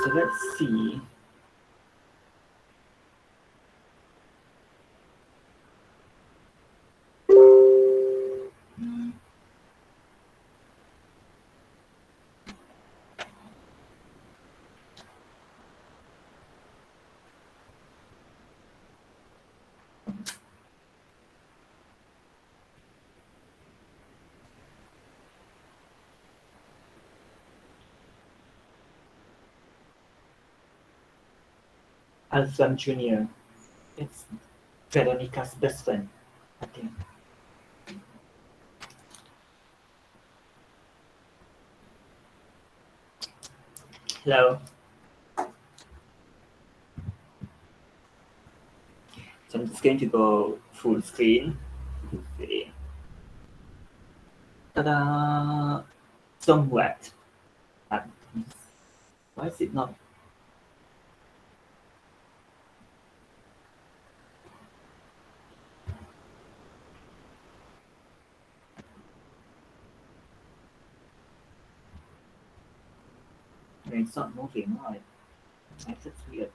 So let's see. Alfam Jr. It's Veronica's best friend, I think. Hello. So I'm just going to go full screen. See. Ta-da! Somewhat. Why is it not? It's not moving, right? That's weird.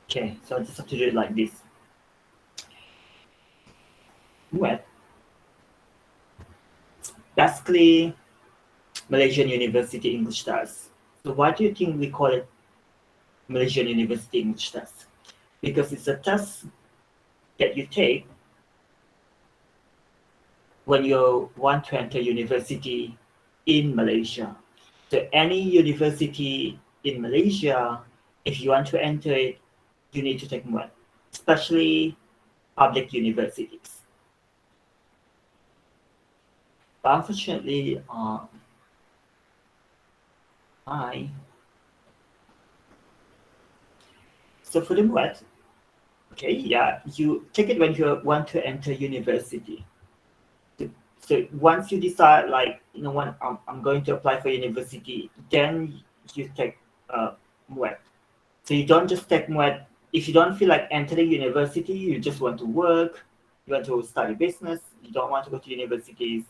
Okay, so I just have to do it like this. MUET. Basically, Malaysian University English Test. So why do you think we call it Malaysian University English Test? Because it's a test that you take when you want to enter university in Malaysia. So any university in Malaysia, if you want to enter it, you need to take MUET, especially public universities. But unfortunately, so for the MUET, okay, yeah, you take it when you want to enter university. So once you decide, like, you know what, I'm going to apply for university, then you take MUET. So you don't just take MUET if you don't feel like entering university. You just want to work, you want to study business, you don't want to go to universities.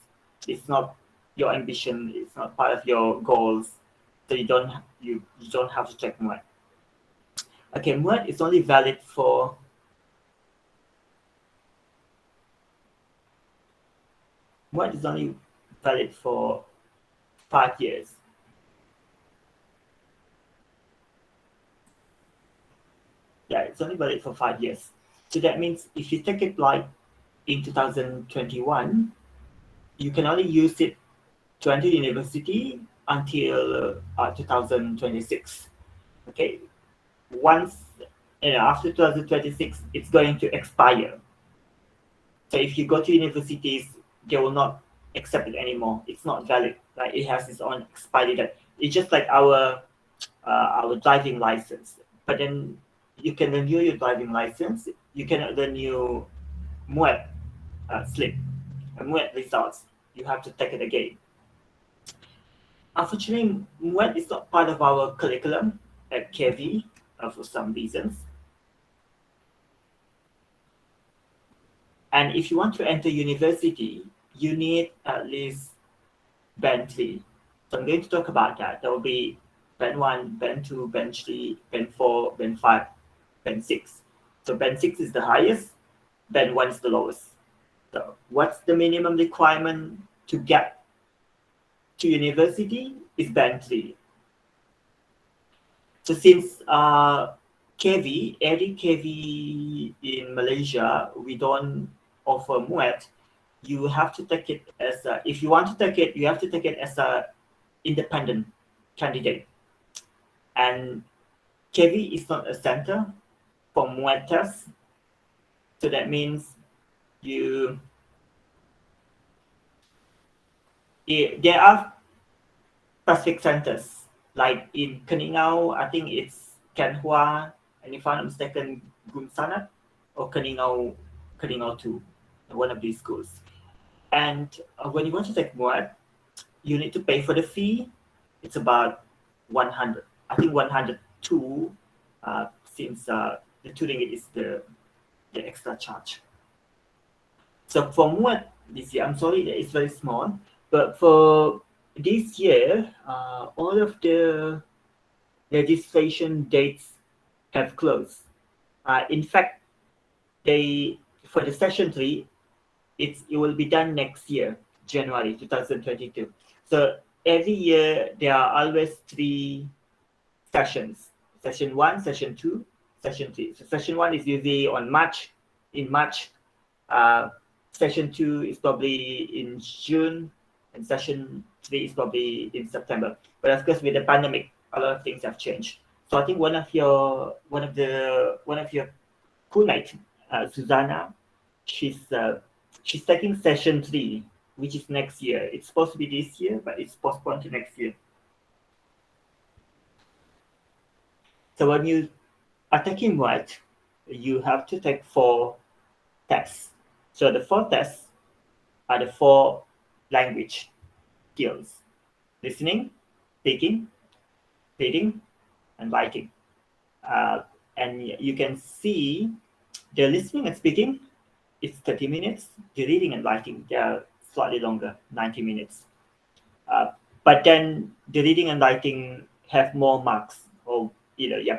It's not your ambition. It's not part of your goals. So you don't have to take MUET. Okay, MUET is only valid for MUET is only valid for 5 years. Yeah, it's only valid for 5 years. So that means if you take it like in 2021, you can only use it to enter university until 2026. Okay, once after 2026, it's going to expire. So if you go to universities, they will not accept it anymore. It's not valid. Like, it has its own expiry date. It's just like our driving license. But then you can renew your driving license. You cannot renew MUET slip, MUET results. You have to take it again. Unfortunately, MUET is not part of our curriculum at KV for some reasons. And if you want to enter university, you need at least Band 3. So I'm going to talk about that. There will be Band 1, Band 2, Band 3, Band 4, Band 5, Band 6. So Band 6 is the highest, Band 1 is the lowest. So what's the minimum requirement to get to university is Band 3. So since KV, every KV in Malaysia, we don't offer MUET, you have to take it as if you want to take it, you have to take it as a independent candidate. And KV is not a center for MUET tests. So that means there are specific centers, like in Keningau, I think it's Kenhua, and if I'm not mistaken, Gunsanat or Keningau 2, one of these schools. And when you want to take MUET, you need to pay for the fee. It's about 100. I think 102, since the 2 ringgit is the extra charge. So for MUET this year, I'm sorry that it's very small, But for this year, all of the registration dates have closed. In fact, for the session 3, it will be done next year, January 2022. So every year there are always 3 sessions: session 1, session 2, session 3. So session 1 is usually in March. Uh, Session 2 is probably in June, and session 3 is probably in September. But of course, with the pandemic, a lot of things have changed. So I think one of your schoolmates, Susanna, she's taking session 3, which is next year. It's supposed to be this year, but it's postponed to next year. So when you are taking MUET, you have to take 4 tests. So the 4 tests are the 4 language skills: listening, speaking, reading, and writing. And you can see the listening and speaking, it's 30 minutes. The reading and writing, they are slightly longer, 90 minutes. But then the reading and writing have more marks, or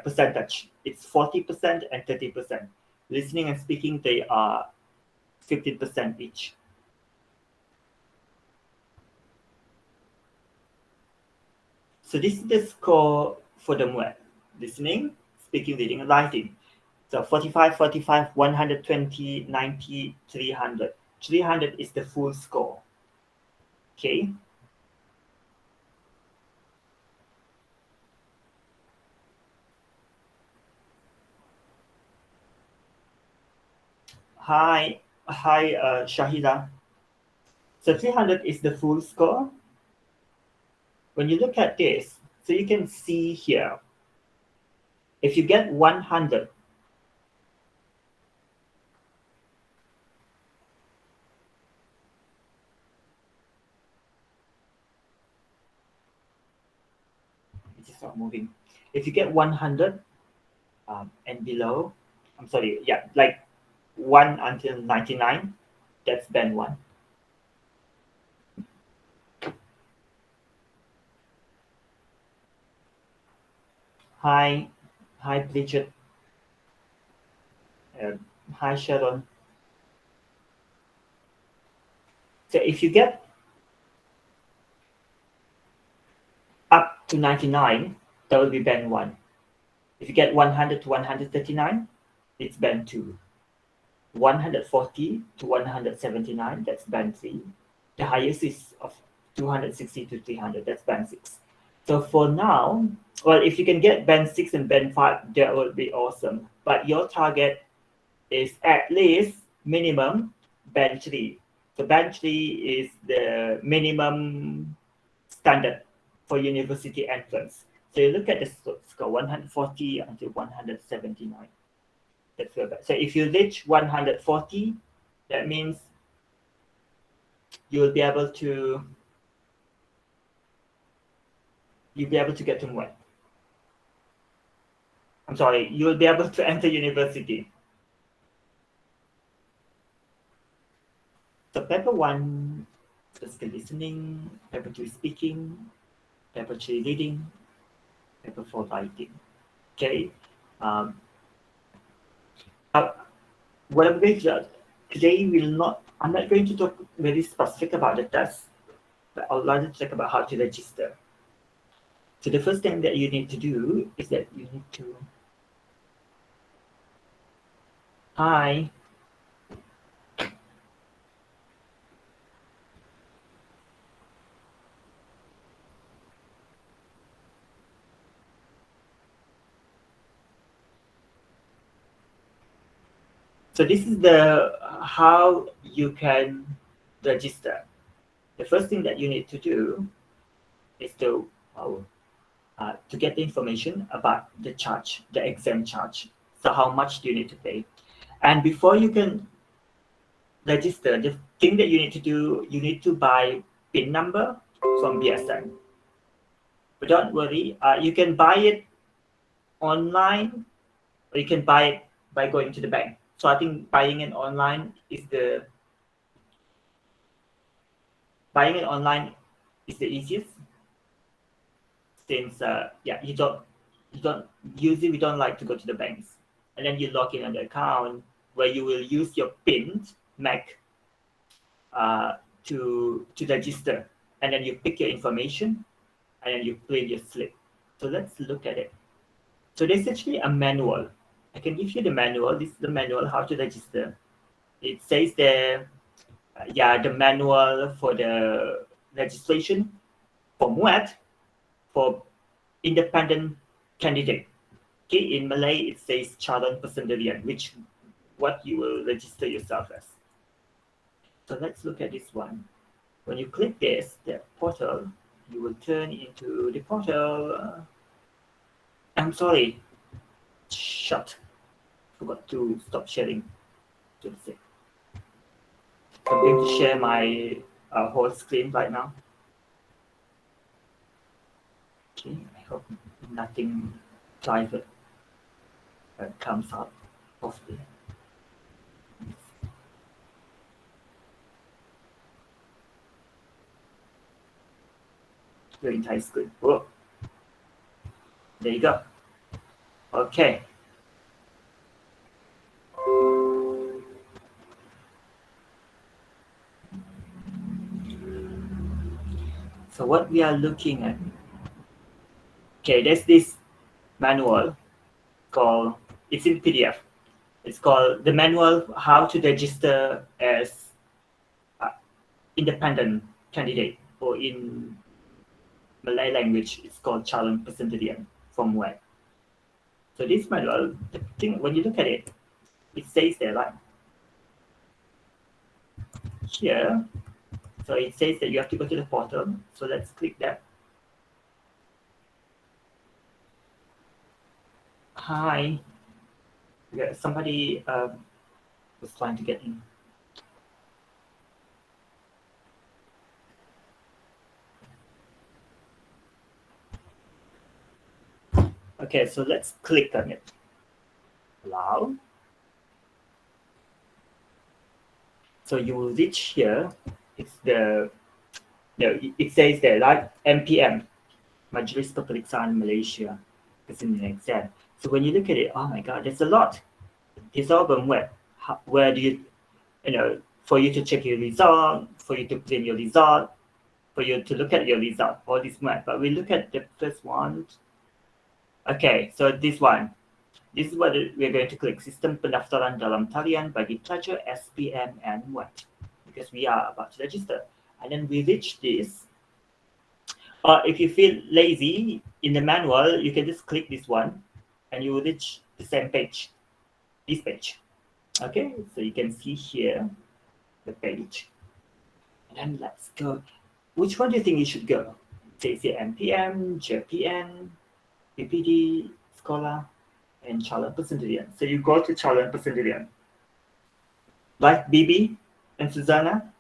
percentage. It's 40% and 30%. Listening and speaking, they are 15% each. So this is the score for the MUET: listening, speaking, reading, and writing. So 45, 45, 120, 90, 300. 300 is the full score. Okay. Hi, Shahida. So 300 is the full score. When you look at this, so you can see here, if you get 100, it is not moving. If you get 100 and below, I'm sorry, yeah, like 1 until 99, that's band 1. Hi, Bridget. Hi, Sharon. So if you get up to 99, that will be band 1. If you get 100 to 139, it's band 2. 140 to 179, that's band 3. The highest is of 260 to 300, that's band 6. So for now, well, if you can get band 6 and band 5, that would be awesome. But your target is at least minimum band 3. So band 3 is the minimum standard for university entrance. So you look at the score 140 until 179. That's very bad. So if you reach 140, that means you'll be able to get to MUET. I'm sorry, you'll be able to enter university. So paper 1 is the listening, paper 2 is speaking, paper 3 reading, paper 4 writing. Okay. What I'm going to today I'm not going to talk very specific about the test, but I'll rather talk about how to register. So the first thing that you need to do is that you need to hi. So this is the how you can register. The first thing that you need to do is to get the information about the charge, the exam charge. So how much do you need to pay? And before you can register, the thing that you need to do, you need to buy PIN number from BSN. But don't worry, you can buy it online, or you can buy it by going to the bank. So I think buying it online is the buying it online is the easiest, since you don't usually we don't like to go to the banks, and then you log in on the account where you will use your PIN MAC to register, and then you pick your information, and then you print your slip. So let's look at it. So there's actually a manual. I can give you the manual. This is the manual how to register. It says there, the manual for the registration for MUET for independent candidate. Okay, in Malay it says calon persendirian, which what you will register yourself as. So let's look at this one. When you click this, the portal, you will turn into the portal. I'm sorry, shut. Forgot to stop sharing. Just a sec. I'm going to share my whole screen right now. Okay, I hope nothing private comes out of the. Your entire screen. Oh, there you go. Okay. So what we are looking at, okay, there's this manual called, it's in PDF. It's called the manual how to register as independent candidate, or in Malay language, it's called calon persendirian from MUET. So this manual, the thing, when you look at it, it says there, like here, so it says that you have to go to the portal. So let's click that. Hi. Yeah, somebody was trying to get in. Okay, so let's click on it. Allow. So you will reach here. It's it says there, like MPM, Majelis Peperiksaan Malaysia. It's in the exam. So when you look at it, oh my God, there's a lot. It's all been where do you for you to check your result, for you to print your result, for you to look at your result, all this MUET. But we look at the first one. Okay, so this one. This is what we're going to click, Sistem Pendaftaran Dalam Talian bagi Pelajar SPM and MUET, because we are about to register. And then we reach this. Or if you feel lazy, in the manual, you can just click this one and you will reach the same page, this page. Okay, so you can see here the page. And then let's go. Which one do you think you should go? Say MPM, JPN, PPD, Scholar, and calon persendirian. So you go to calon persendirian. Like Bibi and Susanna?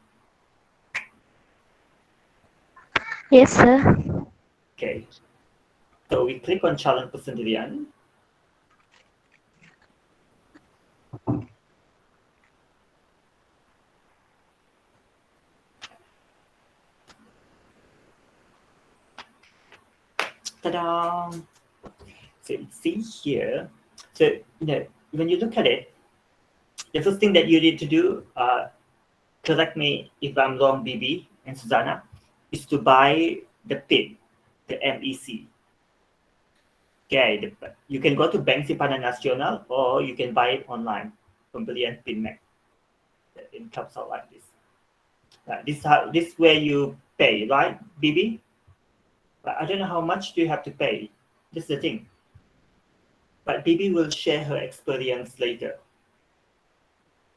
Yes, sir. Okay. So we click on calon persendirian. Ta-da! So you see here. So when you look at it, the first thing that you need to do, correct me if I'm wrong, Bibi and Susanna, is to buy the PIN, the MEC. Okay, you can go to Bank Simpanan Nasional, or you can buy it online, pembelian PIN MAC. It comes out like this. This is where you pay, right, Bibi? But I don't know how much do you have to pay. This is the thing. But Bibi will share her experience later.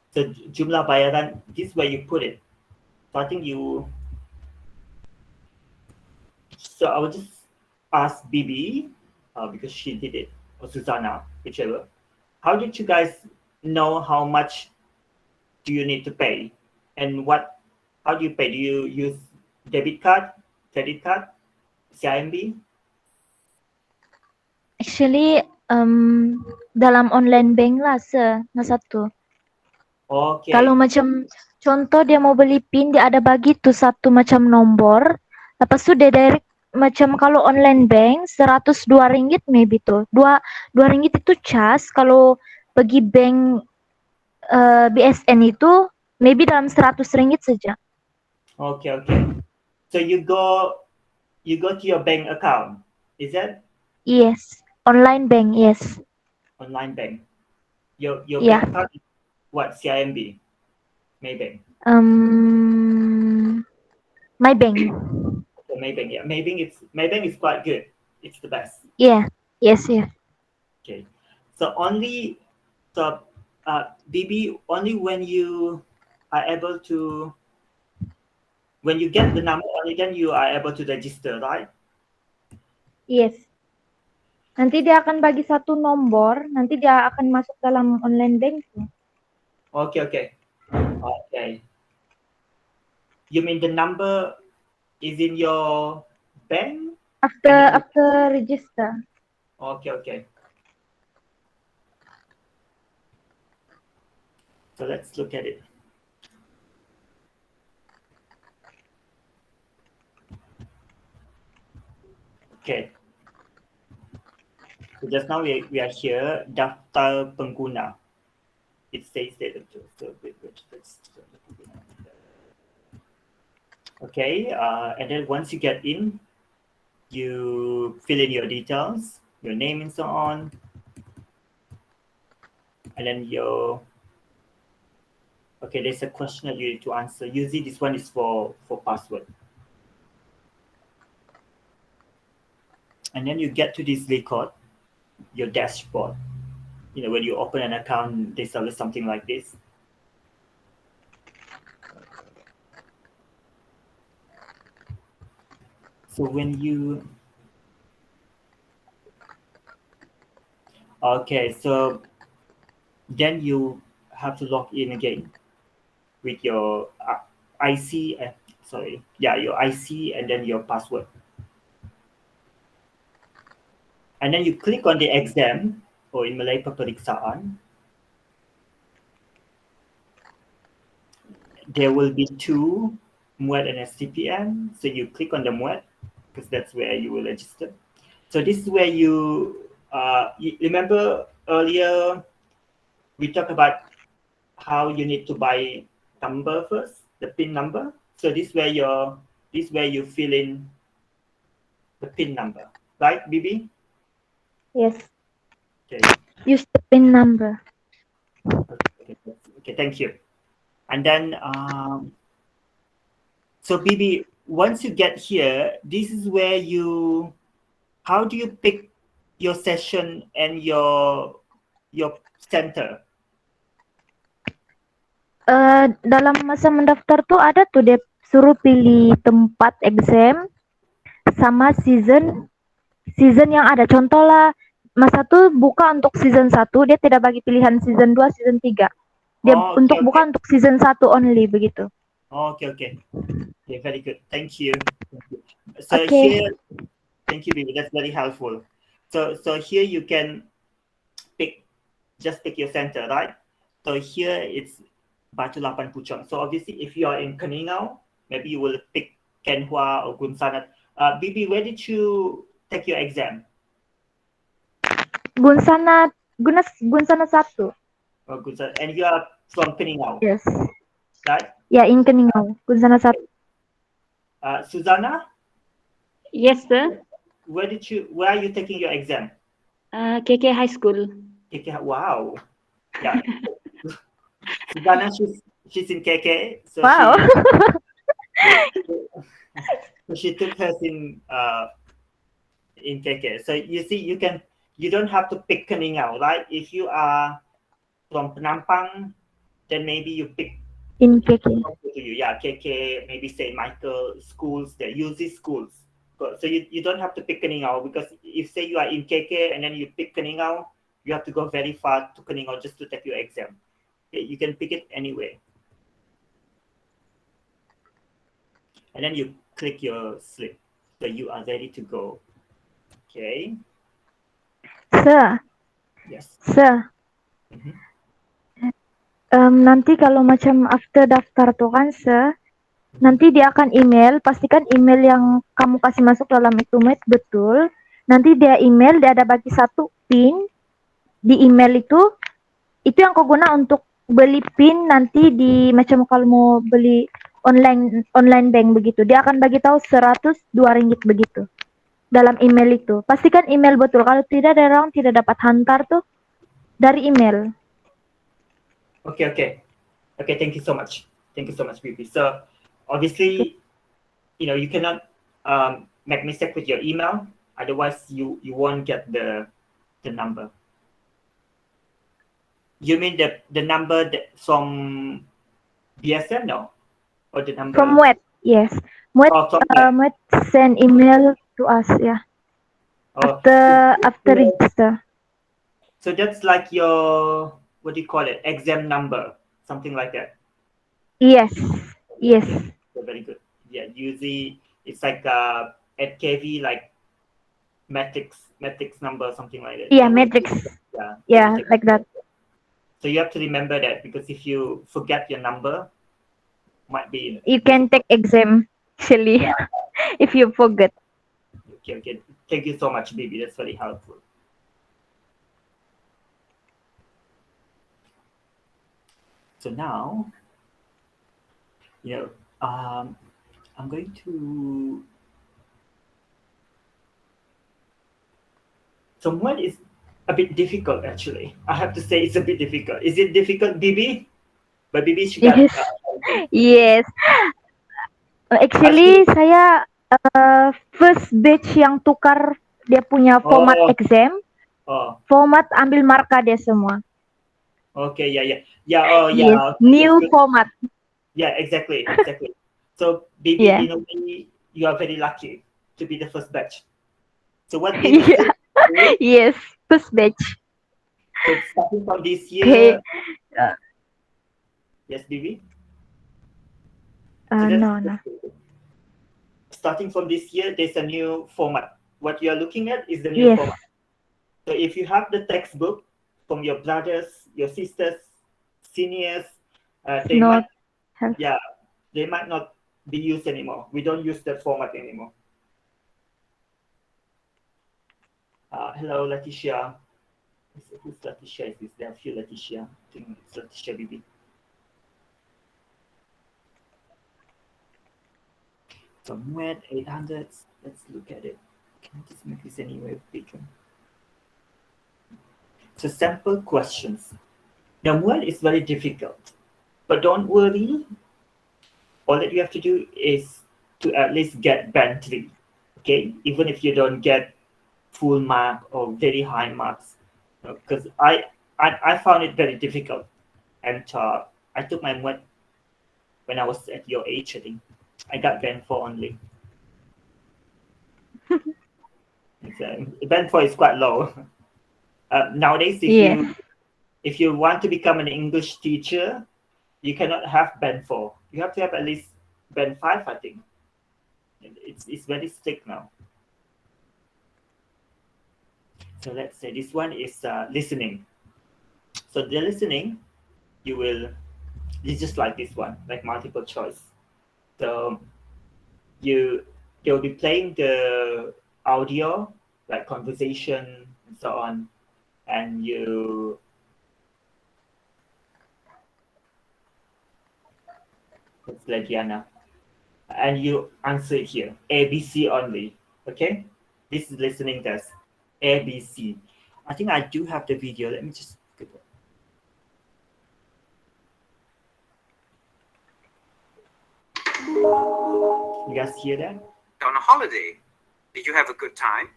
So jumlah bayaran, this is where you put it. So I think so I will just ask Bibi, because she did it, or Susanna, whichever. How did you guys know how much do you need to pay? And how do you pay? Do you use debit card, credit card, CIMB? Actually, dalam online bank lah, sir, na satu. Kalau Okay. macam contoh dia mau beli PIN, dia ada bagi tuh satu macam nomor. Lepas tu dia direct macam kalau online bank 102 ringgit maybe tuh. Dua ringgit itu cas. Kalau pergi bank BSN itu maybe dalam 100 ringgit saja. Okay. Okay. So you go to your bank account. Is that Yes, online bank, yes. online bank? Your Yeah. bank account is what? CIMB, Maybank. My bank. Okay, Maybank. Yeah, Maybank is quite good. It's the best. Yeah. Yes, yeah. Okay. So only so BB only when you are able to when you get the number only then you are able to register, right? Yes. Nanti dia akan bagi satu nomor, nanti dia akan masuk dalam online banking. Okay, okay. Okay. You mean the number is in your bank and then you, After register. okay, okay. So let's look at it. Okay. So just now we are here, daftar pengguna. It says that. Okay, and then once you get in, you fill in your details, your name and so on, and then okay, there's a question that you need to answer. Usually this one is for password. And then you get to this record, your dashboard. You know, when you open an account, there's always something like this. So when you, okay, so then you have to log in again with your IC, your IC and then your password. And then you click on the exam, or in Malay peperiksaan. There will be two, MUET and SCPM. So you click on the MUET because that's where you will register. So this is where you remember earlier we talked about how you need to buy number first, the PIN number. So this where you fill in the PIN number, right, BB? Yes. Okay. Use the PIN number. Okay, thank you. And then so BB, once you get here, this is where how do you pick your session and your center? Dalam masa mendaftar tuh ada tuh dia suruh pilih tempat exam sama season yang ada. Contoh lah, masa tuh buka untuk season 1, dia tidak bagi pilihan season 2, season 3. Dia Oh, okay, buka okay. untuk season 1 only begitu. Oh, okay, okay. Okay, very good. Thank you. So Okay. here, thank you, BB. That's very helpful. So here you can just pick your center, right? So here it's Batu Lapan Puchong. So obviously, if you are in Keningau, maybe you will pick Kenhua or Gunsanat. BB, where did you take your exam? Gunsanat 1. Oh, Gunsanat. And you are from Keningau, Yes. right? Ya, in Keningau. Gunsanat 1. Susanna? Yes, sir. Where are you taking your exam? KK High School. KK. Wow. Yeah. Susanna, she's in KK, so Wow. she took hers in KK. So you see, you don't have to pick Keningau, right? If you are from Penampang, then maybe you pick In KK. Yeah, KK, maybe St. Michael schools, the UZ schools. So you don't have to pick Keningau, because if say you are in KK and then you pick Keningau, you have to go very far to Keningau just to take your exam. Okay, you can pick it anywhere. And then you click your slip. So you are ready to go. Okay. Sir. Yes. Sir. Nanti kalau macam after daftar tuh kan nanti dia akan email, pastikan email yang kamu kasih masuk dalam itu MUET betul. Nanti dia email, dia ada bagi satu PIN di email itu yang kau guna untuk beli PIN nanti di macam kalau mau beli online bank begitu. Dia akan bagi tahu 102 ringgit begitu dalam email itu. Pastikan email betul. Kalau tidak, ada orang tidak dapat hantar tuh dari email. Okay. Thank you so much. Bibi. So obviously, you cannot make mistake with your email. Otherwise, you won't get the number. You mean the number from BSM, no? Or the number From MUET, yes. MUET, from MUET. MUET send email to us, yeah. After register. So that's like your, what do you call it? Exam number, something like that. Yes. So very good. Yeah, usually it's like at KV, like matrix number, something like that. Yeah, matrix. Yeah, like that. So you have to remember that, because if you forget your number, might be. You can take exam actually if you forget. Okay. Thank you so much, Bibi. That's very helpful. So now, I'm going to. So what is a bit difficult, actually? I have to say it's a bit difficult. Is it difficult, Bibi? But Bibi should got. Yes. Actually, saya first batch yang tukar dia punya format exam. Format ambil marka dia semua. Okay, yeah. Oh, yeah. Yes, new format. Yeah, exactly. So, Bibi, you are very lucky to be the first batch. So what did you do? Yes, first batch. So starting from this year. Okay. Yes, Bibi? No. Starting from this year, there's a new format. What you are looking at is the new format. So if you have the textbook from your brothers, your sisters, seniors, they might not be used anymore. We don't use that format anymore. Hello, Leticia. Who's Leticia? Is there a few Leticia? I think it's Leticia Bibi. So MUET 800. Let's look at it. Can I just make this anyway bigger? So sample questions. Now MUET is very difficult, but don't worry. All that you have to do is to at least get band 3. Okay, even if you don't get full mark or very high marks, because I found it very difficult, and I took my MUET when I was at your age. I think I got band 4 only. Band 4 is quite low. Nowadays, if you want to become an English teacher, you cannot have band 4. You have to have at least band 5, I think. It's very strict now. So let's say this one is listening. So the listening, it's just like this one, like multiple choice. So they'll be playing the audio, like conversation and so on, and let's let Diana, and you answer it here, ABC only. Okay, this is listening test, ABC. I think I do have the video. Let me just get it. You guys hear that? On a holiday, did you have a good time?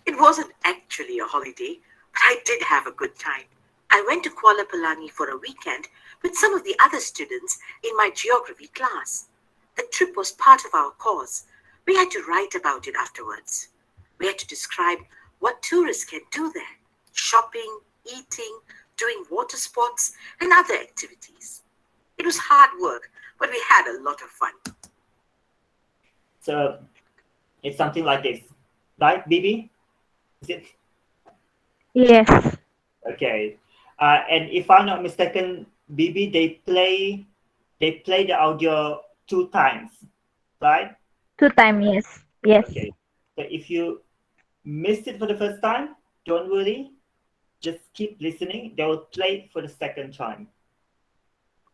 It wasn't actually a holiday, but I did have a good time. I went to Kuala Pelangi for a weekend with some of the other students in my geography class. The trip was part of our course. We had to write about it afterwards. We had to describe what tourists can do there: shopping, eating, doing water sports, and other activities. It was hard work, but we had a lot of fun. So it's something like this, right, Bibi? Is it? Yes. Okay. And if I'm not mistaken, BB, they play the audio 2 times, right? 2 times, yes. Yes. Okay. So if you missed it for the first time, don't worry. Just keep listening. They will play it for the second time.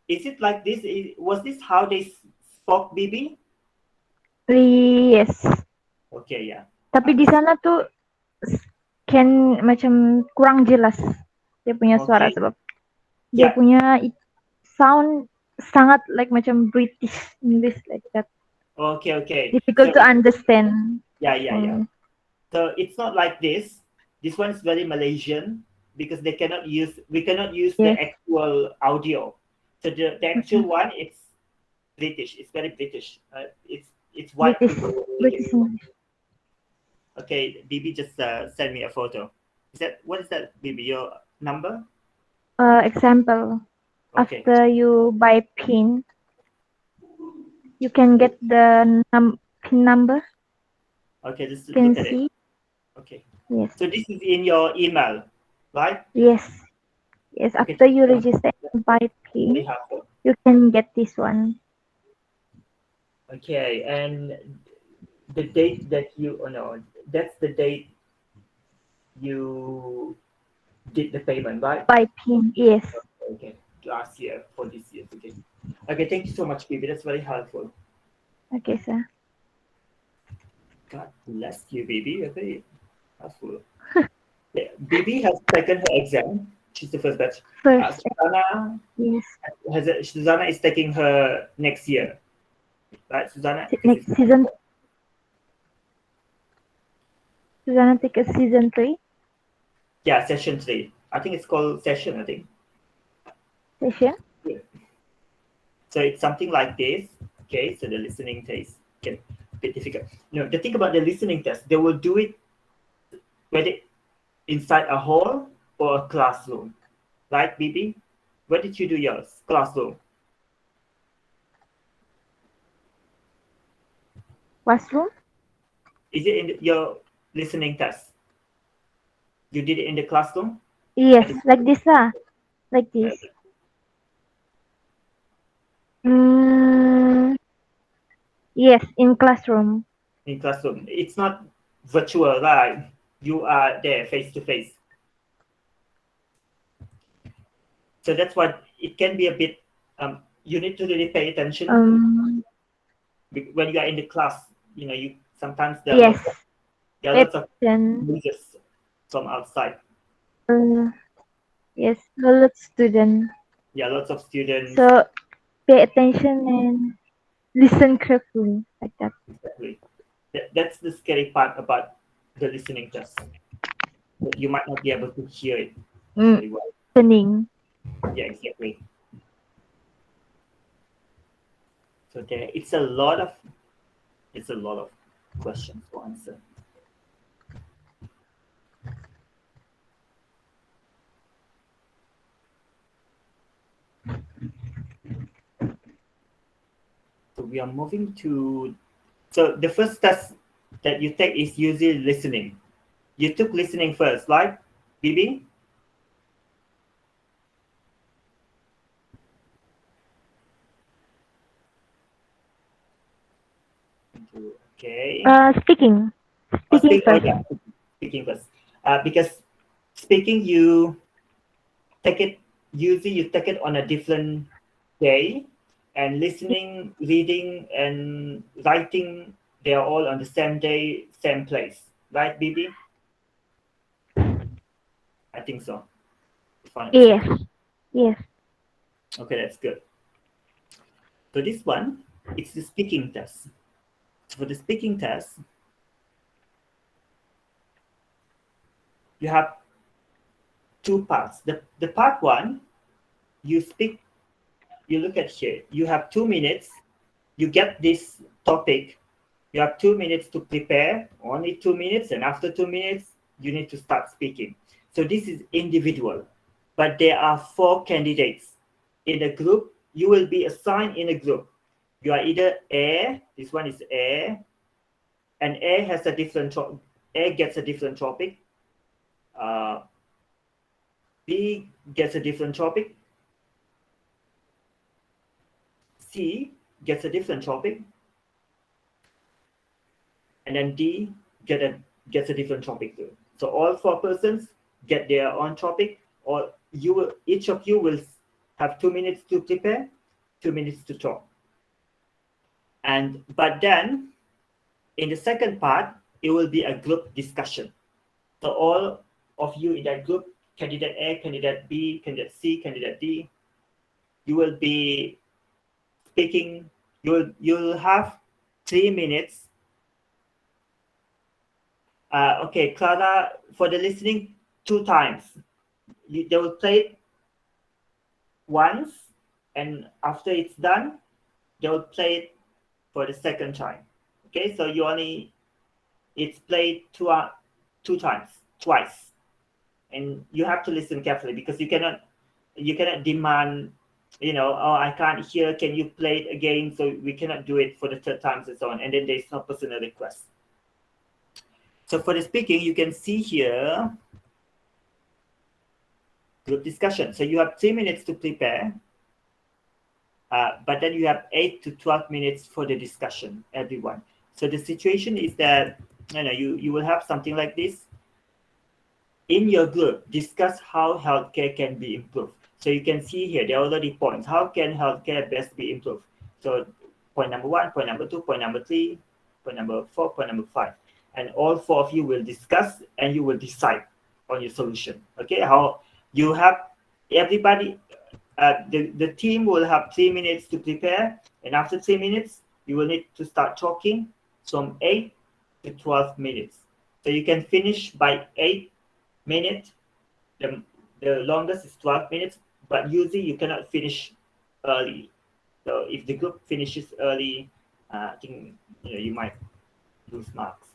Is it like this? Was this how they spoke, BB? Yes. Okay, yeah. Tapi di sana tuh can macam kurang jelas dia punya suara Okay. sebab dia Yeah. punya sound sangat like macam British English like that. Okay. Difficult So to understand. yeah. So it's not like this. This one is very Malaysian because we cannot use the Yes. actual audio. So the actual one, it's British. It's very British. It's white British people. British English. Okay, BB just send me a photo. What is that, BB? Your number? Example, Okay. after you buy PIN, you can get the PIN number. Okay, just Can look at it. see. Okay. Yes. So this is in your email, right? Yes. Okay. After you register and buy Very PIN, helpful. you can get this one. Okay, and the date that that's the date you did the payment, right? Buy PIN. Yes. Okay, last year for this year. Okay, thank you so much, BB. That's very helpful. Okay, sir. God bless you, BB. You're very helpful. Yeah, BB has taken her exam. She's the first batch. First. Susanna Yes. Susanna is taking her next year, right? Susanna. Next season. Susanna take a season 3. Yeah, session 3. I think it's called session. I think. Session. Yeah. So it's something like this. Okay, so the listening test can a bit difficult. The thing about the listening test, they will do it whether inside a hall or a classroom, right, BB? Where did you do yours? Classroom. Classroom. Is it in your listening test? You did it in the classroom? Yes, like this lah. Like this. Yes, in classroom. In classroom. It's not virtual, right? You are there face to face. So that's why it can be a bit, you need to really pay attention when you are in the class. You sometimes there are lots of noises from outside. Yes, a lot of students. Yeah, lots of students. So pay attention and listen carefully, like that. Exactly. That's the scary part about the listening test. You might not be able to hear it very well. Listening. Yeah, exactly. So it's a lot of questions to answer. So we are moving to. So the first test that you take is usually listening. You took listening first, right, BB? Okay. Speaking. Speaking first. Yeah. Speaking first. Because speaking, you take it. Usually, you take it on a different day, and listening, reading, and writing, they are all on the same day, same place, right, BB? I think so. Yes. Yes. Okay, that's good. So this one, it's the speaking test. For the speaking test, you have 2 parts. The part 1, you speak, you look at here, you have 2 minutes, you get this topic, you have 2 minutes to prepare, only 2 minutes, and after 2 minutes, you need to start speaking. So this is individual, but there are 4 candidates. In a group, you will be assigned in a group. You are either A, this one is A, and A has a different A gets a different topic. B gets a different topic. C gets a different topic, and then D gets a different topic too. So all 4 persons get their own topic, or each of you will have 2 minutes to prepare, 2 minutes to talk. But then in the second part, it will be a group discussion. So all of you in that group, candidate A, candidate B, candidate C, candidate D, you will be speaking. You'll have 3 minutes. Okay, Clara, for the listening, 2 times. They will play it once, and after it's done, they will play it for the second time. Okay, so it's played two times, twice, and you have to listen carefully, because you cannot demand, oh, I can't hear, can you play it again? So we cannot do it for the 3rd time and so on, and then there's no personal request. So for the speaking, you can see here group discussion. So you have 3 minutes to prepare, but then you have 8 to 12 minutes for the discussion, everyone. So the situation is that you will have something like this. In your group, discuss how healthcare can be improved. So you can see here, there are already points. How can healthcare best be improved? So point number 1, point number 2, point number 3, point number 4, point number 5. And all 4 of you will discuss, and you will decide on your solution. Okay, how you have everybody, the team will have 3 minutes to prepare, and after 3 minutes, you will need to start talking from 8 to 12 minutes. So you can finish by 8 minutes. The longest is 12 minutes, but usually you cannot finish early. So if the group finishes early, I think you might lose marks.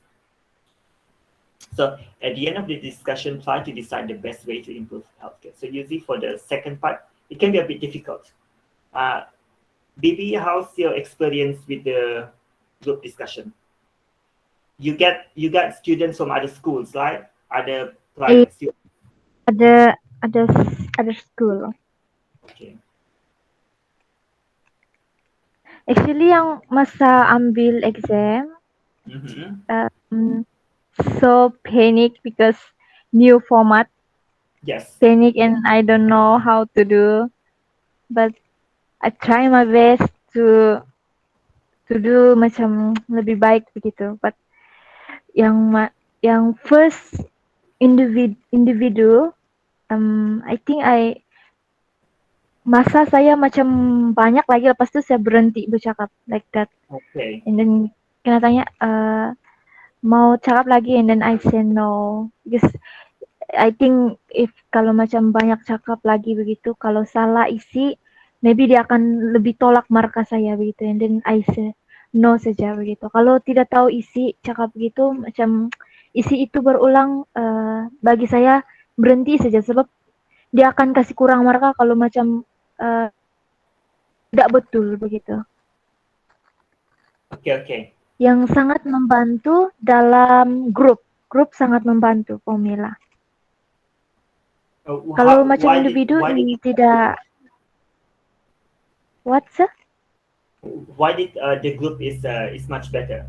So at the end of the discussion, try to decide the best way to improve healthcare. So usually for the second part, it can be a bit difficult. Bibi, how's your experience with the group discussion? You got students from other schools, right? Other private students. Other school. Okay. Actually, yang masa ambil exam, so panic because new format. Yes. Panic and I don't know how to do, but I try my best to do macam lebih baik begitu. But yang first individu, I think masa saya macam banyak lagi, lepas tu saya berhenti bercakap like that. Okay. And then kena tanya mau cakap lagi, and then I say no, because I think if kalau macam banyak cakap lagi begitu, kalau salah isi, maybe dia akan lebih tolak markah saya begitu, and then I say no saja begitu. Kalau tidak tahu isi cakap begitu, macam isi itu berulang, bagi saya berhenti saja, sebab dia akan kasih kurang markah kalau macam tidak betul begitu. Okay. Yang sangat membantu dalam grup sangat membantu Pomila. Kalau macam individu ini tidak. What, sir? Why did the group is much better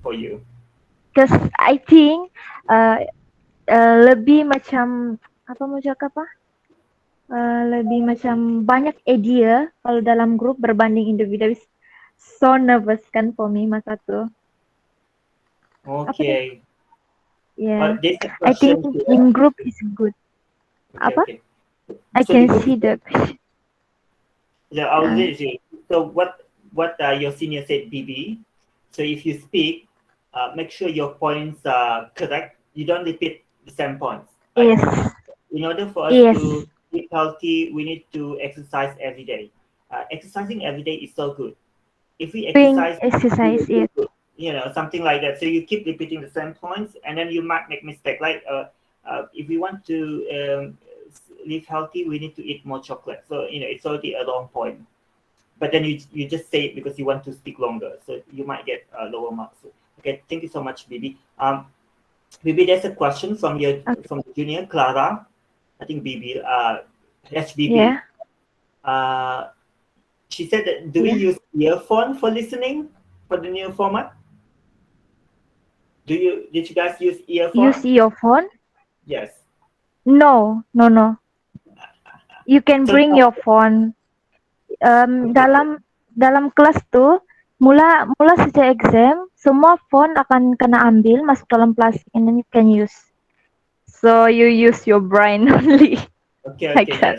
for you? Because I think lebih macam apa mau cakap apa? Lebih macam banyak idea kalau dalam grup berbanding individu. So nervous kan for me masa tu. Okay. Yeah. I think in group is good. Okay. I can see the. Yeah, I was ready. So what your senior said, BB. So if you speak, make sure your points are correct. You don't repeat the same points. Right? Yes. In order for us to be healthy, we need to exercise every day. Exercising every day is so good. If we exercise, yes. Something like that. So you keep repeating the same points, and then you might make mistake. Like if we want to live healthy, we need to eat more chocolate. So it's already a long point. But then you just say it because you want to speak longer. So you might get lower marks. Okay, thank you so much, Bibi. Bibi, there's a question from the junior Clara. I think Bibi, HBB. Yeah. She said that, do we use earphone for listening for the new format? Did you guys use earphone? Use earphone? Yes. No. You can So bring your phone. Dalam kelas tuh mula sejak exam semua phone akan kena ambil masuk dalam plastik and then you can use. So you use your brain only. Okay, Like yes. that.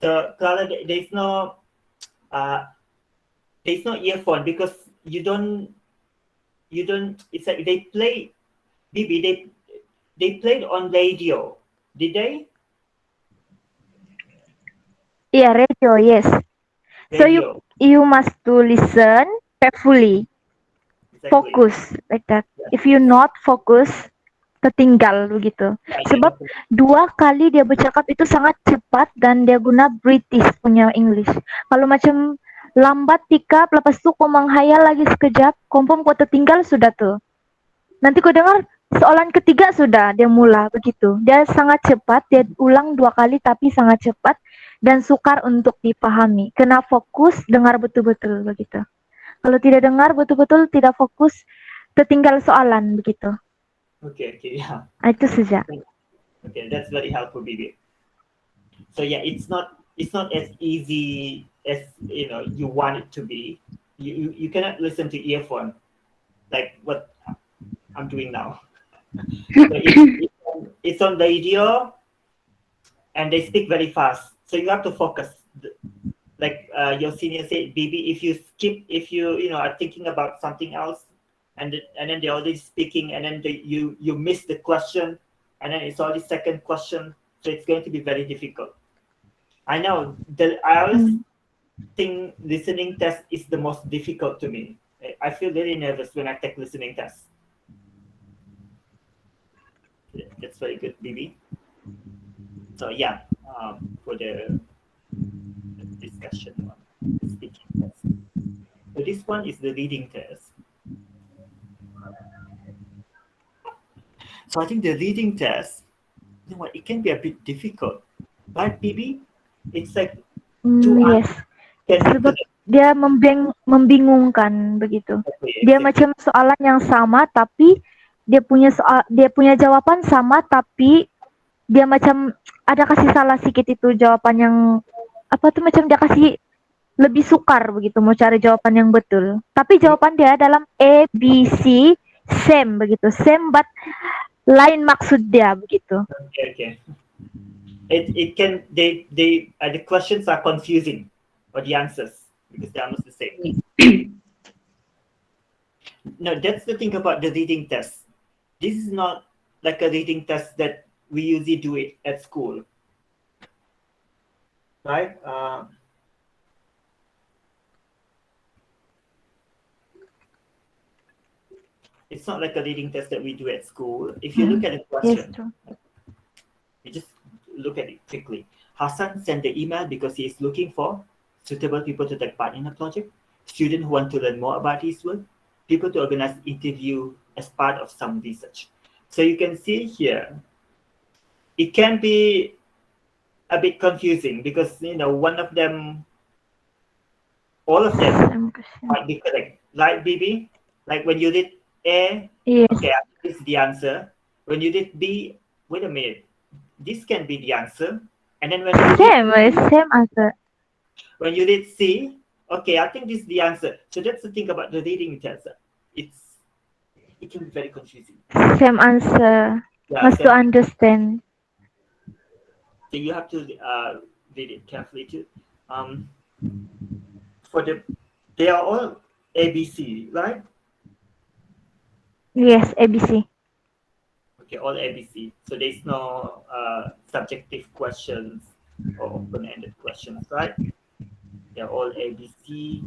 So Clara, there's no earphone because you don't. It's like they play, Bibi. They played on radio, did they? Yeah, radio, yes. So Radio. you must to listen carefully, Exactly. focus like that. Yeah. If you not focus, tertinggal begitu. Yeah, Sebab 2 kali dia bercakap itu sangat cepat dan dia guna British punya English. Kalau macam lambat pick up, lepas tu kau menghayal lagi sekejap, confirm kau tertinggal sudah tuh. Nanti kau dengar soalan ketiga sudah dia mula begitu. Dia sangat cepat, dia ulang 2 kali tapi sangat cepat dan sukar untuk dipahami. Kena fokus, dengar betul-betul begitu. Kalau tidak dengar betul-betul, tidak fokus, tertinggal soalan begitu. Okay, yeah. Itu saja. Okay, that's very helpful, Bibi. So yeah, it's not as easy as you want it to be. You cannot listen to earphone like what I'm doing now. So it's on radio, and they speak very fast. So you have to focus. Like your senior said, Bibi, if you are thinking about something else, and then they're already speaking, and then you miss the question, and then it's already second question, so it's going to be very difficult. I know I always think listening test is the most difficult to me. I feel very nervous when I take listening tests. That's very good, Bibi. So yeah, for the discussion on the speaking test. So this one is the reading test. So I think the reading test, it can be a bit difficult, right, Bibi? It's like Yes. Sebab dia membingungkan begitu. Dia macam soalan yang sama tapi dia punya jawaban sama tapi dia macam ada kasih salah sedikit itu jawaban yang macam dia kasih lebih sukar begitu mau cari jawaban yang betul. Tapi jawaban dia dalam A, B, C same begitu. Same but lain maksud dia begitu. Okay. It can the questions are confusing or the answers because they're almost the same. No, that's the thing about the reading test. This is not like a reading test that we usually do it at school, right? It's not like a reading test that we do at school. If you look at the question, you just look at it quickly. Hassan sent the email because he is looking for suitable people to take part in a project, students who want to learn more about his work, people to organize interview as part of some research. So you can see here, it can be a bit confusing because one of them, all of them might be correct, right, Bibi? Like when you did A, yes. Okay, this is the answer. When you did B, wait a minute, this can be the answer. And then when you same answer. When you did C, okay, I think this is the answer. So that's the thing about the reading test. It can be very confusing. Same answer. Yeah, Must to understand. So you have to read it carefully too. They are all ABC, right? Yes, ABC. Okay, all ABC. So there's no subjective questions or open-ended questions, right? They're all ABC.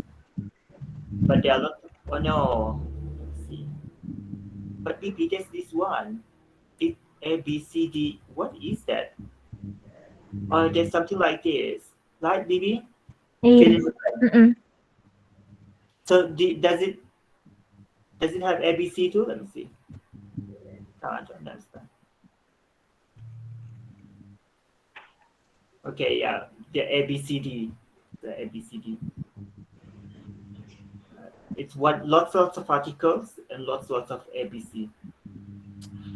But there are a lot. Oh no. Let's see. But maybe there's this one. It ABCD. What is that? Or there's something like this, right, Bibi? Yes. So does it have ABC too? Let me see. I don't understand. Okay, yeah, the ABCD. the ABCD. It's lots of articles and lots of ABC.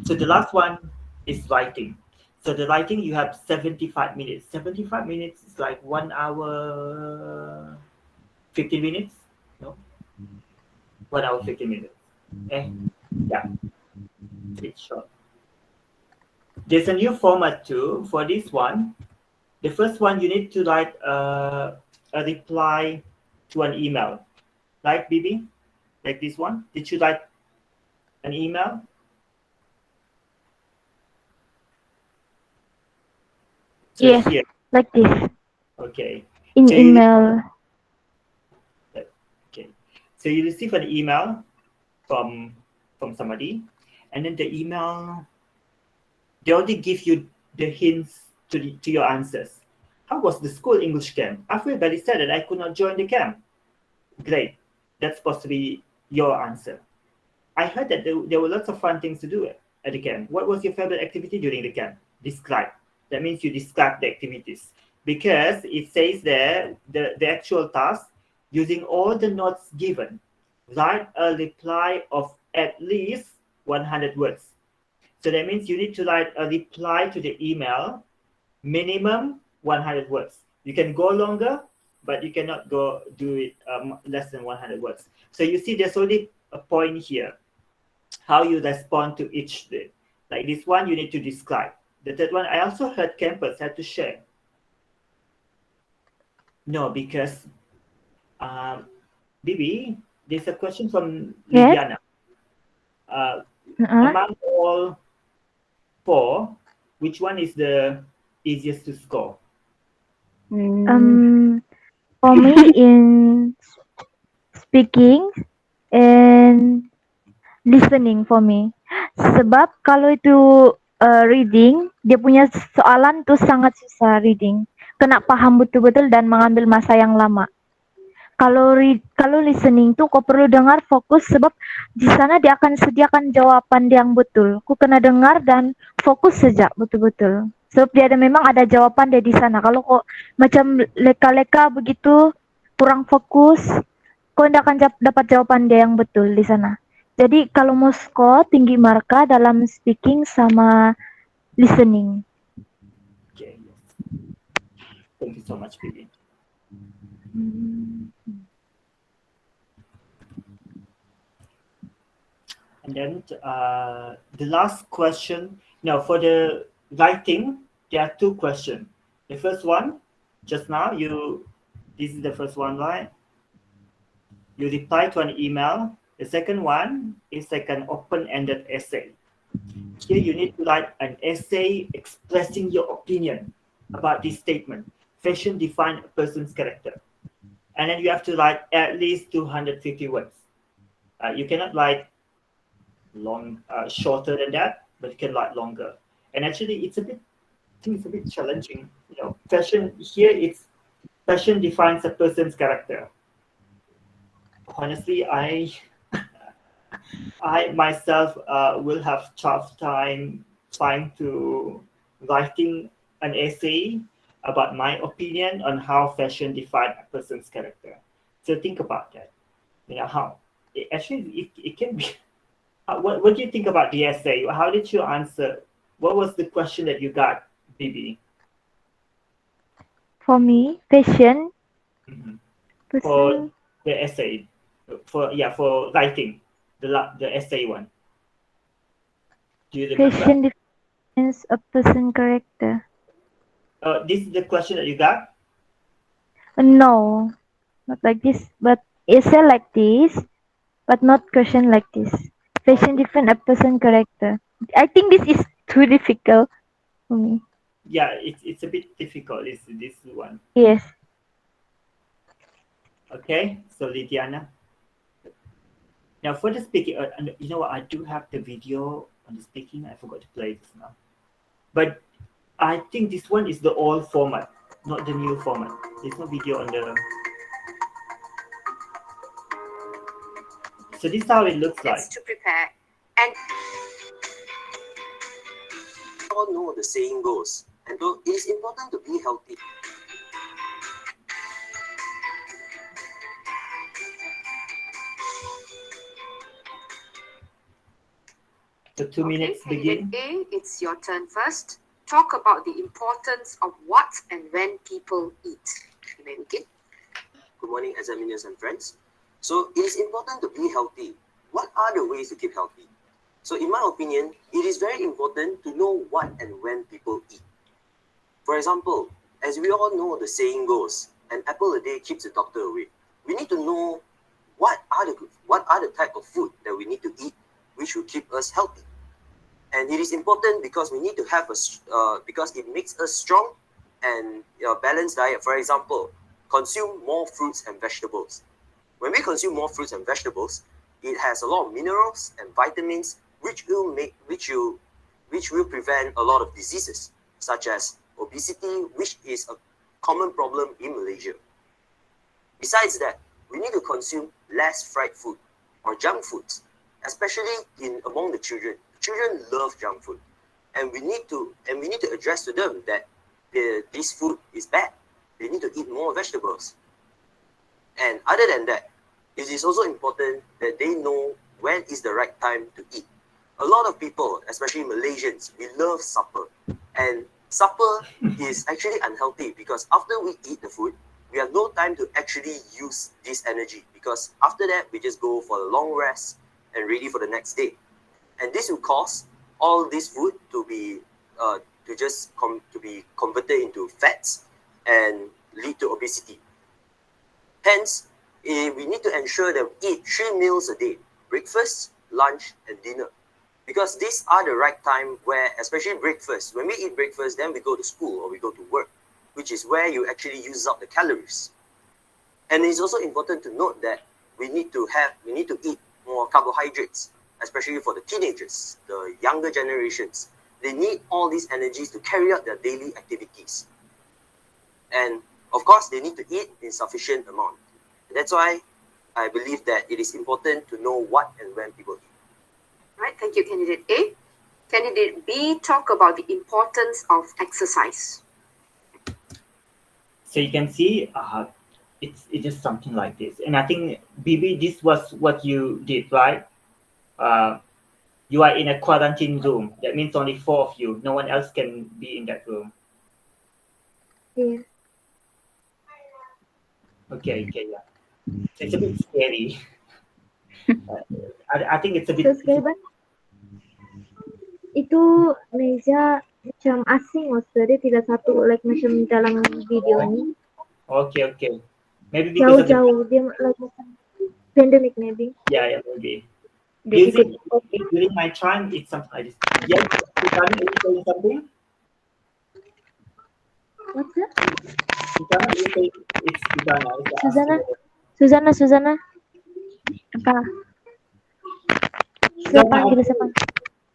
So the last one is writing. So the writing, you have 75 minutes. 75 minutes is like 1 hour, 15 minutes. No, 1 hour, 15 minutes. Yeah, it's short. There's a new format too for this one. The first one, you need to write a reply to an email. Like Bibi, like this one. Did you write an email? So Yes, here, like this okay. in So email. Okay. So you receive an email from somebody, and then the email, they only give you the hints to your answers. How was the school English camp? I feel very sad that I could not join the camp. Great. That's supposed to be your answer. I heard that there were lots of fun things to do at the camp. What was your favorite activity during the camp? Describe. That means you describe the activities. Because it says there, the actual task, using all the notes given, write a reply of at least 100 words. So that means you need to write a reply to the email, minimum 100 words. You can go longer, but you cannot do it less than 100 words. So you see there's only a point here, how you respond to each bit. Like this one, you need to describe. The third one, I also heard campus had to share. No, because Bibi, there's a question from Yes. Lidiana. Among all four, which one is the easiest to score? For me, in speaking and listening for me. Sebab kalau itu reading, dia punya soalan tuh sangat susah reading. Kena paham betul-betul dan mengambil masa yang lama. Kalau listening tuh kau perlu dengar fokus sebab di sana dia akan sediakan jawaban yang betul. Ku kena dengar dan fokus saja betul-betul. Sebab dia memang ada jawaban dia di sana. Kalau kau macam leka-leka begitu kurang fokus, kau tidak akan dapat jawaban dia yang betul di sana. Jadi kalau mau score tinggi marka dalam speaking sama listening. Okay. Thank you so much, Bibi. And then the last question. Now for the writing, there are two questions. The first one, just now, this is the first one, right? You reply to an email. The second one is like an open-ended essay. Here you need to write an essay expressing your opinion about this statement. Fashion defines a person's character. And then you have to write at least 250 words. You cannot write shorter than that, but you can write longer. And actually, I think it's a bit challenging. Fashion defines a person's character. Honestly, I myself will have tough time trying to writing an essay about my opinion on how fashion defines a person's character. So think about that. How it can be. What do you think about the essay? How did you answer? What was the question that you got, Bibi? For me, fashion. For the essay, for writing, the essay one. Do you remember? Fashion defines a person character. This is the question that you got? No, not like this, but essay like this, but not question like this. Fashion defines a person character. I think this is too difficult for me. Yeah, it's a bit difficult. This one. Yes. Okay, so Lidiana. Now for the speaking, you know what? I do have the video on the speaking. I forgot to play this now. But I think this one is the old format, not the new format. There's no video on the. So this is how it looks like. To prepare, and all know the saying goes, and though it is important to be healthy. So 2 minutes begin. Candidate A, it's your turn first. Talk about the importance of what and when people eat. You may begin. Good morning, examiners and friends. So it is important to be healthy. What are the ways to keep healthy? So in my opinion, it is very important to know what and when people eat. For example, as we all know, the saying goes, an apple a day keeps the doctor away. We need to know what are the type of food that we need to eat which will keep us healthy. And it is important because we need to have because it makes us strong and balanced diet. For example, consume more fruits and vegetables. When we consume more fruits and vegetables, it has a lot of minerals and vitamins which will prevent a lot of diseases such as obesity, which is a common problem in Malaysia. Besides that, we need to consume less fried food or junk foods, especially among the children. Children love junk food, and we need to address to them that this food is bad. They need to eat more vegetables. And other than that, it is also important that they know when is the right time to eat. A lot of people, especially Malaysians, we love supper, and supper is actually unhealthy because after we eat the food, we have no time to actually use this energy, because after that we just go for a long rest and ready for the next day. And this will cause all this food to be converted into fats and lead to obesity. Hence, we need to ensure that we eat 3 meals a day: breakfast, lunch, and dinner. Because these are the right time where, especially breakfast, when we eat breakfast, then we go to school or we go to work, which is where you actually use up the calories. And it's also important to note that we need to eat more carbohydrates, especially for the teenagers, the younger generations. They need all these energies to carry out their daily activities. And of course, they need to eat in sufficient amount. That's why I believe that it is important to know what and when people eat. Right, thank you, Candidate A. Candidate B, talk about the importance of exercise. So you can see it's just something like this. And I think, Bibi, this was what you did, right? You are in a quarantine room. That means only 4 of you. No one else can be in that room. Yeah. Okay, yeah. So it's a bit scary. I think it's a bit... So scary banget. Itu meja macam asing maksudnya, dia tidak satu like macam dalam video ni. Okay. Maybe because Jauh-jauh dia like macam pandemic maybe. Yeah, maybe. Dia ikut okay. During my time, it's something like this. Yes, Susanna, are you saying something? What's that? Susanna, you say it's Susanna. Susanna. Apa? Siapa?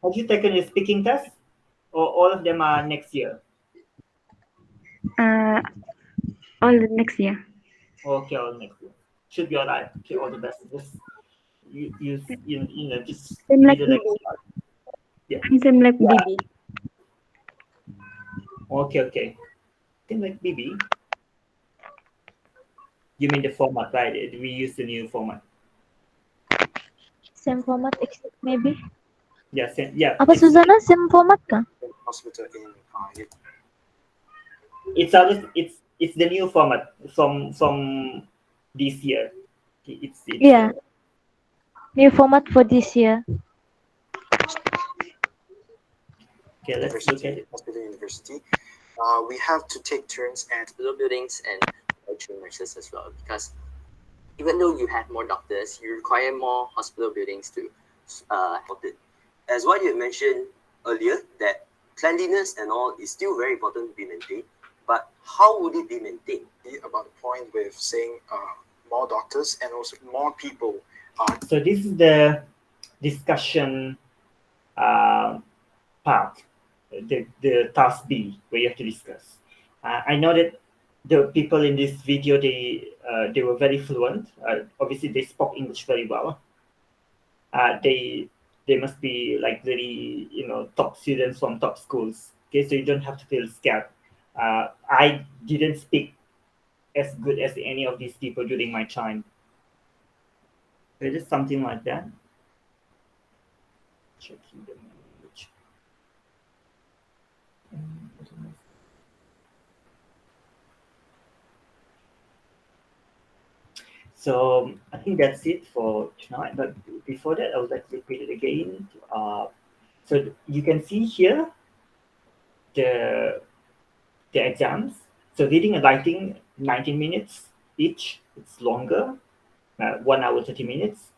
Have you taken a speaking test? Or all of them are next year? All next year. Okay, all next year. Should be alright. Okay, all the best. Just just Same like be the next one. Yeah. Same like Bibi. Okay. Same like Bibi. You mean the format, right? We use the new format. Same format maybe. Yeah, same. Yeah. Apa Susanna? Same format kah? Hospital in It's the new format from this year. It's Yeah. New format for this year. Okay, let's look at it. Hospital University. We have to take turns at hospital buildings and lecture nurses as well, because even though you have more doctors, you require more hospital buildings to help it. As what you mentioned earlier, that cleanliness and all is still very important to be maintained, but how would it be maintained? About the point with saying more doctors and also more people. So this is the discussion part, the task B, where you have to discuss. I know that the people in this video, they were very fluent. Obviously, they spoke English very well. They must be like very top students from top schools. Okay, so you don't have to feel scared. I didn't speak as good as any of these people during my time. So just something like that. checking the language. So I think that's it for tonight. But before that, I would like to repeat it again. So you can see here the exams. So reading and writing, 19 minutes each. It's longer, 1 hour 30 minutes.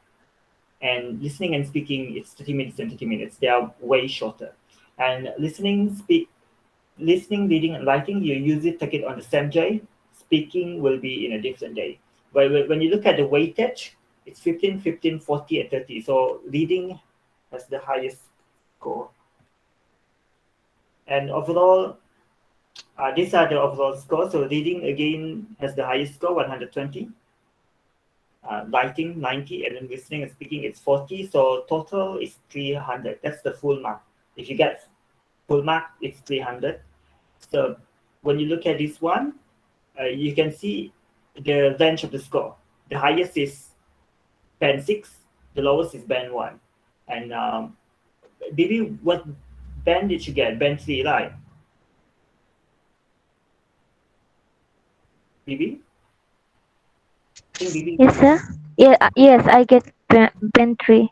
And listening and speaking, it's 30 minutes and 30 minutes. They are way shorter. And listening, reading, and writing, you usually take it on the same day. Speaking will be in a different day. But when you look at the weightage, it's 15, 15, 40, and 30. So reading has the highest score. And overall, these are the overall scores. So reading again has the highest score, 120. Writing 90, and then listening and speaking it's 40. So total is 300. That's the full mark. If you get full mark, it's 300. So when you look at this one, you can see the range of the score. The highest is band 6, the lowest is band 1. And Bibi, what band did you get? Band 3, right? Bibi? I think Bibi. Yes, sir. Yeah, yes, I get band 3.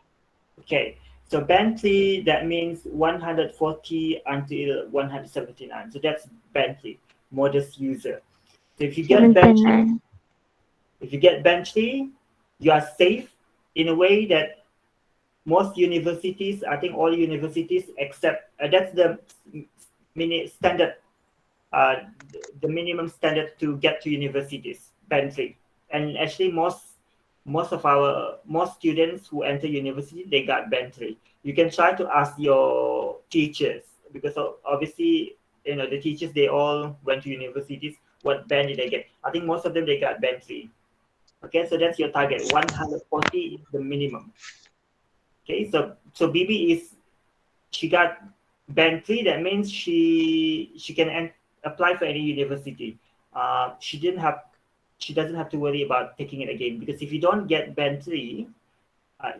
Okay, so band 3, that means 140 until 179. So that's band 3, modest user. So if you get band 3, 79. you are safe in a way that most universities, I think all universities accept, that's the standard, the minimum standard to get to universities, band 3. And actually most students who enter university, they got band 3. You can try to ask your teachers, because obviously, the teachers, they all went to universities. What band did they get? I think most of them, they got band 3. Okay, so that's your target. 140 is the minimum. Okay, so Bibi she got band 3. That means she can apply for any university. She doesn't have to worry about taking it again, because if you don't get band 3,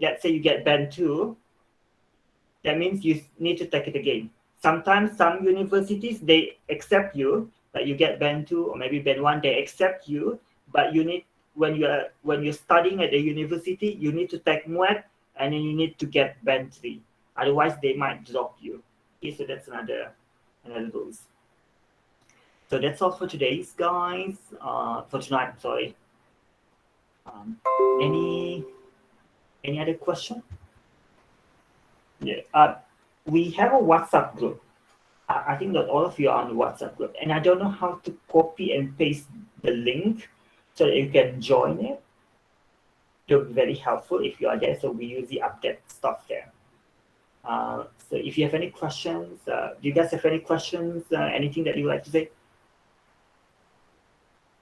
let's say you get band 2, that means you need to take it again. Sometimes some universities, they accept you, that you get band 2 or maybe band 1, they accept you, but you need, when you're studying at the university, you need to take MUET, and then you need to get band 3. Otherwise, they might drop you. Okay, so that's another rules. So that's all for today's, guys. For tonight, sorry. Any other question? Yeah. We have a WhatsApp group. I think that all of you are on the WhatsApp group, and I don't know how to copy and paste the link so that you can join it. It will be very helpful if you are there. So we usually update stuff there. So if you have any questions, do you guys have any questions? Anything that you would like to say?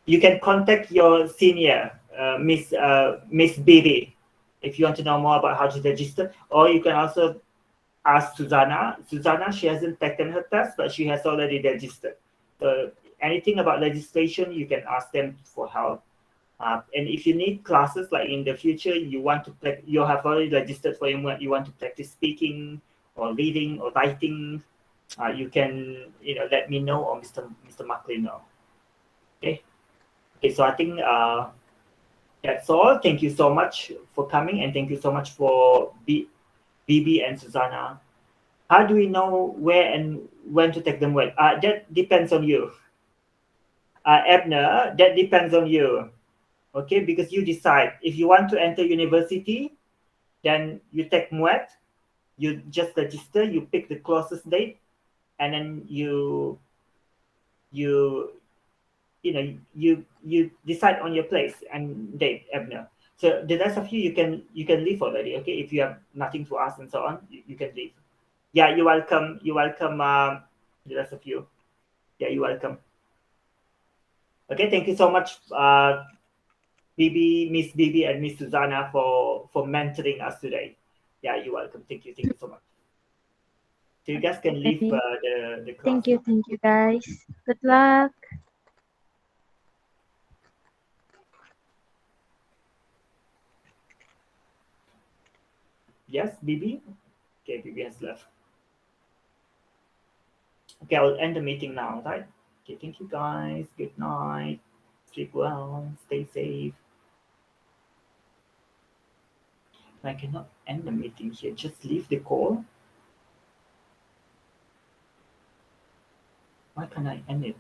You can contact your senior, Miss Bibi, if you want to know more about how to register, or you can also ask Susanna. Susanna, she hasn't taken her test, but she has already registered. So anything about registration, you can ask them for help. And if you need classes, like in the future, you have already registered for you want to practice speaking or reading or writing, you can let me know, or Mr. Macklin know. Okay. So I think that's all. Thank you so much for coming, and thank you so much for Bibi and Susanna. How do we know where and when to take them with? That depends on you. Ebner, that depends on you. Okay, because you decide. If you want to enter university, then you take MUET, you just register, you pick the closest date, and then you decide on your place and date, Ebner. So the rest of you can leave already. Okay, if you have nothing to ask and so on, you can leave. Yeah, you're welcome. You're welcome. The rest of you. Yeah, you're welcome. Okay, thank you so much, Miss Bibi, and Miss Susanna for mentoring us today. Yeah, you're welcome. Thank you so much. So you guys can leave the class. Thank you, guys. Good luck. Yes, Bibi. Okay, Bibi has left. Okay, I'll end the meeting now, right? Okay, thank you guys. Good night. Sleep well. Stay safe. I cannot end the meeting here. Just leave the call. Why can't I end it?